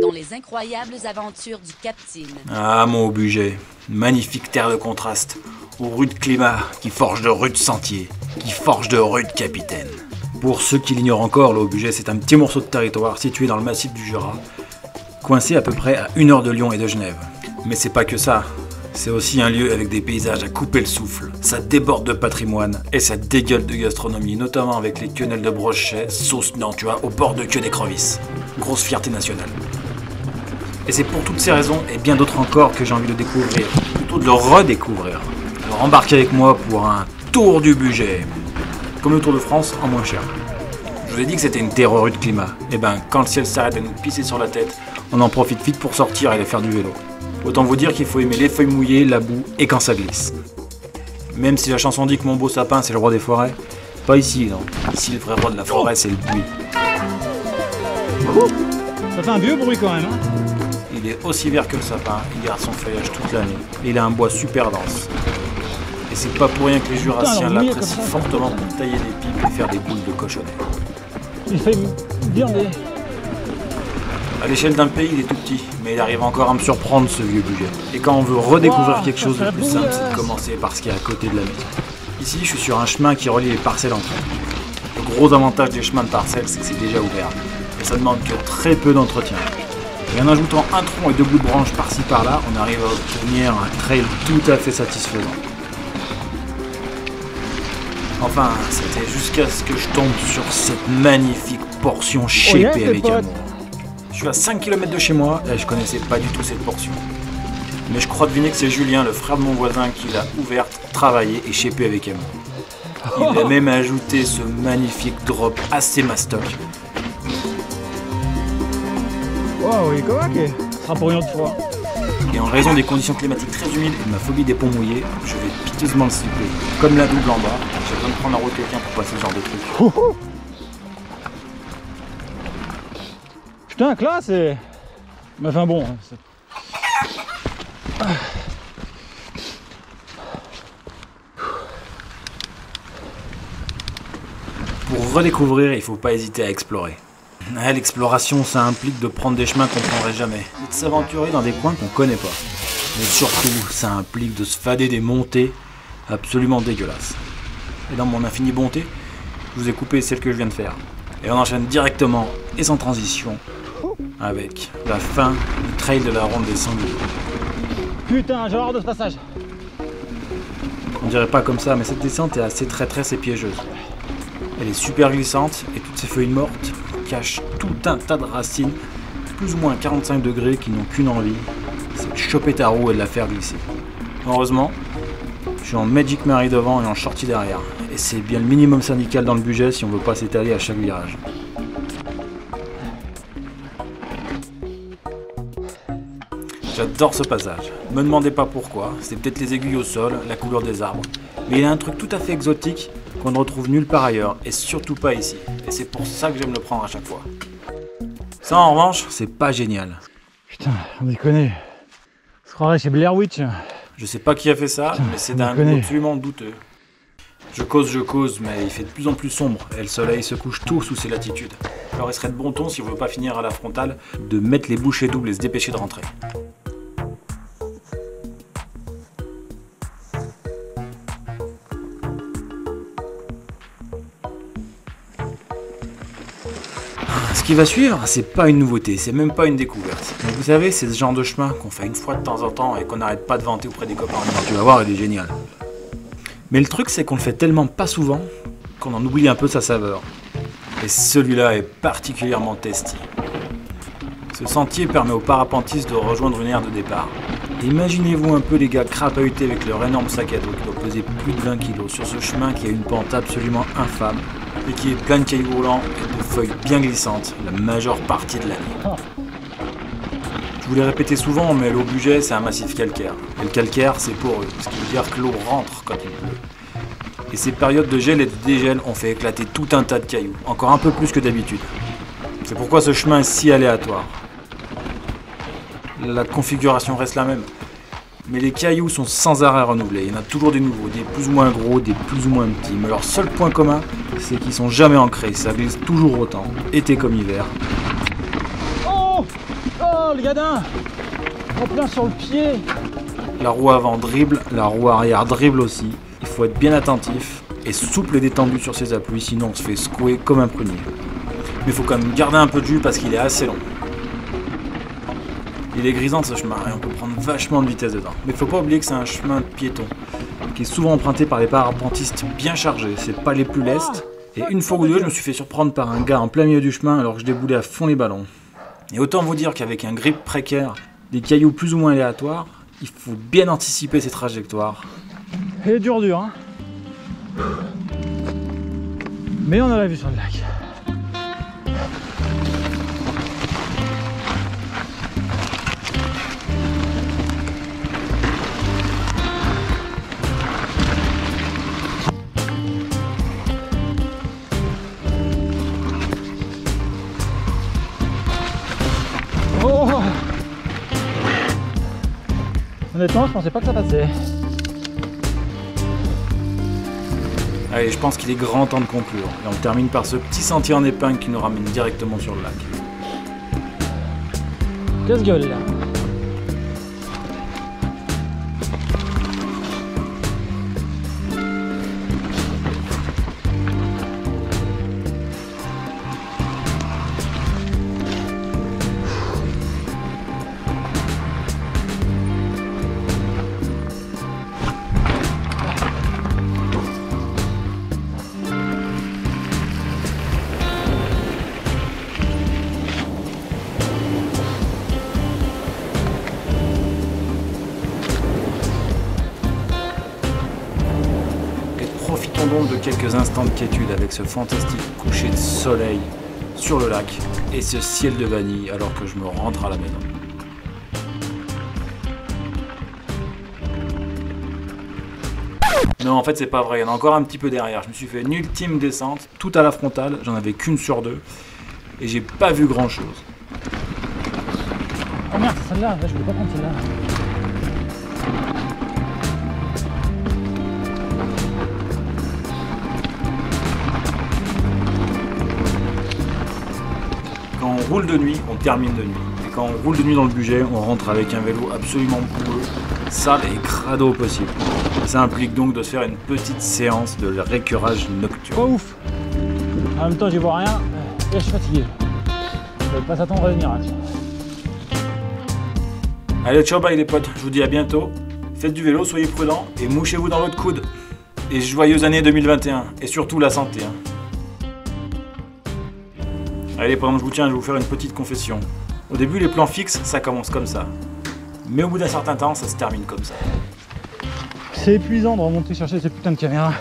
dans les incroyables aventures du Captain. Ah, mon budget. Magnifique terre de contraste, au rude climat qui forge de rudes sentiers, qui forge de rudes capitaines. Pour ceux qui l'ignorent encore, le Haut-Bugey, c'est un petit morceau de territoire situé dans le massif du Jura, coincé à peu près à 1 heure de Lyon et de Genève. Mais c'est pas que ça. C'est aussi un lieu avec des paysages à couper le souffle. Ça déborde de patrimoine et ça dégueule de gastronomie, notamment avec les quenelles de brochet, sauce nantua au bord de queue d'écrevisse. Grosse fierté nationale. Et c'est pour toutes ces raisons et bien d'autres encore que j'ai envie de découvrir, plutôt de le redécouvrir. Alors embarquez avec moi pour un tour du budget. Comme le Tour de France en moins cher. Je vous ai dit que c'était une terreur de climat. Et ben quand le ciel s'arrête à nous pisser sur la tête, on en profite vite pour sortir et aller faire du vélo. Autant vous dire qu'il faut aimer les feuilles mouillées, la boue et quand ça glisse. Même si la chanson dit que mon beau sapin c'est le roi des forêts, pas ici non. Ici le vrai roi de la forêt c'est le buis. Ça fait un vieux bruit quand même hein. Il est aussi vert que le sapin, il garde son feuillage toute l'année. Et il a un bois super dense. Et c'est pas pour rien que les Jurassiens l'apprécient fortement pour tailler des pipes et faire des boules de cochonnet. Il fait bien des... À l'échelle d'un pays, il est tout petit, mais il arrive encore à me surprendre ce vieux budget. Et quand on veut redécouvrir quelque chose de plus simple, c'est de commencer par ce qui est à côté de la maison. Ici, je suis sur un chemin qui relie les parcelles entre elles. Le gros avantage des chemins de parcelles, c'est que c'est déjà ouvert. Et ça demande que très peu d'entretien. Et en ajoutant un tronc et 2 bouts de branches par-ci par-là, on arrive à obtenir un trail tout à fait satisfaisant. Enfin, c'était jusqu'à ce que je tombe sur cette magnifique portion shapée avec amour. Je suis à 5 km de chez moi et je connaissais pas du tout cette portion. Mais je crois deviner que c'est Julien, le frère de mon voisin, qui l'a ouverte, travaillée et shapée avec amour. Il a même ajouté ce magnifique drop assez mastoc. Wow, il est correct, ce sera pour une autre fois. Et en raison des conditions climatiques très humides et de ma phobie des ponts mouillés, je vais piteusement le slipper. Comme la double en bas, j'ai besoin de prendre en route quelqu'un pour passer ce genre de truc. Putain, classe et... Mais enfin bon... Pour redécouvrir, il faut pas hésiter à explorer. L'exploration, ça implique de prendre des chemins qu'on prendrait jamais, et de s'aventurer dans des coins qu'on connaît pas. Mais surtout, ça implique de se fader des montées absolument dégueulasses. Et dans mon infinie bonté, je vous ai coupé celle que je viens de faire. Et on enchaîne directement et sans transition avec la fin du trail de la ronde des Sangliers. Putain, j'ai horreur de ce passage. On dirait pas comme ça, mais cette descente est assez traîtresse et piégeuse. Elle est super glissante et toutes ces feuilles mortes cachent tout un tas de racines, plus ou moins 45 degrés, qui n'ont qu'une envie, c'est de choper ta roue et de la faire glisser. Heureusement, je suis en Magic Mary devant et en shorty derrière. Et c'est bien le minimum syndical dans le budget si on veut pas s'étaler à chaque virage. J'adore ce passage. Me demandez pas pourquoi, c'est peut-être les aiguilles au sol, la couleur des arbres. Mais il y a un truc tout à fait exotique qu'on ne retrouve nulle part ailleurs, et surtout pas ici. Et c'est pour ça que j'aime le prendre à chaque fois. Ça en revanche, c'est pas génial. Putain, on déconne. On se croirait chez Blair Witch. Je sais pas qui a fait ça, mais c'est d'un goût absolument douteux. Je cause, mais il fait de plus en plus sombre, et le soleil se couche tôt sous ces latitudes. Alors il serait de bon ton, si on veut pas finir à la frontale, de mettre les bouchées doubles et se dépêcher de rentrer. Ce qui va suivre, c'est pas une nouveauté, c'est même pas une découverte. Mais vous savez, c'est ce genre de chemin qu'on fait une fois de temps en temps et qu'on n'arrête pas de vanter auprès des copains. Alors, tu vas voir, il est génial. Mais le truc, c'est qu'on le fait tellement pas souvent qu'on en oublie un peu sa saveur. Et celui-là est particulièrement testy. Ce sentier permet aux parapentistes de rejoindre une aire de départ. Imaginez-vous un peu les gars crapahutés avec leur énorme sac à dos qui doit peser plus de 20 kg sur ce chemin qui a une pente absolument infâme et qui est plein de cailloux roulants et de feuilles bien glissantes la majeure partie de l'année. Je vous l'ai répété souvent, mais le Haut-Bugey c'est un massif calcaire. Et le calcaire c'est poreux, ce qui veut dire que l'eau rentre quand il pleut. Et ces périodes de gel et de dégel ont fait éclater tout un tas de cailloux, encore un peu plus que d'habitude. C'est pourquoi ce chemin est si aléatoire. La configuration reste la même, mais les cailloux sont sans arrêt renouvelés. Il y en a toujours des nouveaux, des plus ou moins gros, des plus ou moins petits. Mais leur seul point commun, c'est qu'ils sont jamais ancrés. Ça glisse toujours autant, été comme hiver. Oh, oh Oh le gadin. En plein sur le pied. La roue avant dribble, la roue arrière dribble aussi. Il faut être bien attentif et souple et détendu sur ses appuis, sinon on se fait secouer comme un prunier. Mais il faut quand même garder un peu de jus parce qu'il est assez long. Il est grisant ce chemin et on peut prendre vachement de vitesse dedans. Mais il faut pas oublier que c'est un chemin piéton qui est souvent emprunté par les parapentistes bien chargés. C'est pas les plus lestes. Et une fois ou deux, je me suis fait surprendre par un gars en plein milieu du chemin alors que je déboulais à fond les ballons. Et autant vous dire qu'avec un grip précaire, des cailloux plus ou moins aléatoires, il faut bien anticiper ces trajectoires. Et dur hein. Mais on a la vue sur le lac. Oh! Honnêtement, je pensais pas que ça passait. Allez, je pense qu'il est grand temps de conclure. Et on termine par ce petit sentier en épingle qui nous ramène directement sur le lac. Casse-gueule là. Profitons donc de quelques instants de quiétude avec ce fantastique coucher de soleil sur le lac et ce ciel de vanille alors que je me rentre à la maison. Non, en fait c'est pas vrai, il y en a encore un petit peu derrière. Je me suis fait une ultime descente, tout à la frontale, j'en avais qu'une sur deux et j'ai pas vu grand chose. Oh merde, c'est celle-là, là je peux pas prendre celle-là. Quand on roule de nuit, on termine de nuit. Et quand on roule de nuit dans le budget, on rentre avec un vélo absolument boueux, sale et crado au possible. Ça implique donc de se faire une petite séance de récurage Pas nocturne. ouf. En même temps, j'y vois rien et je suis fatigué. Je vais pas s'attendre à venir. Hein. Allez, ciao bye les potes, je vous dis à bientôt. Faites du vélo, soyez prudents et mouchez-vous dans votre coude. Et joyeuse année 2021, et surtout la santé. Hein. Allez, pendant que je vous tiens, je vais vous faire une petite confession. Au début, les plans fixes, ça commence comme ça. Mais au bout d'un certain temps, ça se termine comme ça. C'est épuisant de remonter chercher cette putain de caméra.